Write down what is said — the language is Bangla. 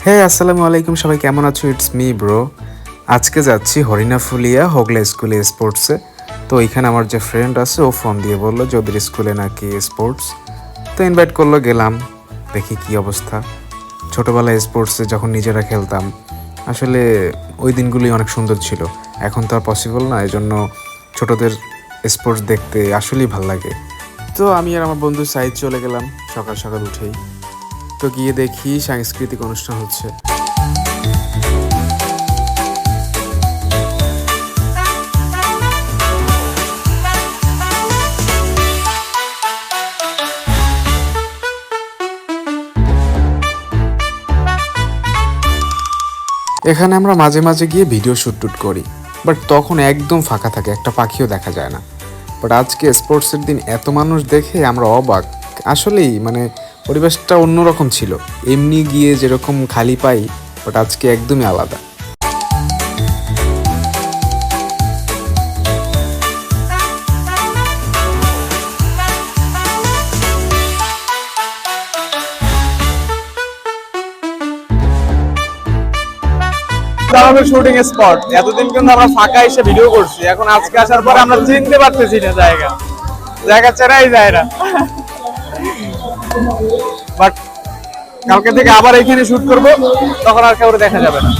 হ্যাঁ, আসসালামু আলাইকুম, সবাই কেমন আছো? It's me bro. আজকে যাচ্ছি হরিণাফুলিয়া হোগলা স্কুলে স্পোর্টসে। তো এখানে আমার যে ফ্রেন্ড আছে ও ফোন দিয়ে বললো যে ওদের স্কুলে নাকি স্পোর্টস, তো ইনভাইট করলো, গেলাম। দেখি কি অবস্থা। ছোটোবেলায় স্পোর্টসে যখন নিজেরা খেলতাম, আসলে ওই দিনগুলোই অনেক সুন্দর ছিল। এখন তো আর পসিবল না, এই জন্য ছোটোদের স্পোর্টস দেখতে আসলেই ভাল লাগে। তো আমি আর আমার বন্ধু সাইড চলে গেলাম সকাল সকাল উঠেই। তো গিয়ে দেখি সাংস্কৃতিক অনুষ্ঠান হচ্ছে। এখানে আমরা মাঝে মাঝে গিয়ে ভিডিও শ্যুট করি, বাট তখন একদম ফাঁকা থাকে, একটা পাখিও দেখা যায় না। বাট আজকে স্পোর্টসের দিন এত মানুষ দেখে আমরা অবাক। আসলেই পরিবেশটা অন্যরকম ছিল। এমনি গিয়ে যেরকম খালি পাই, বাট আজকে একদমই আলাদা। আমাদের শুটিং স্পট এতদিন কিন্তু আমরা ফাঁকা এসে ভিডিও করছি, এখন আজকে আসার পরে আমরা চিনতে পারতেছি না জায়গা জায়গা চেনাই যায় না। বাট কালকে থেকে আবার এখানে শুট করব, তখন আর কাউকে দেখা যাবে না।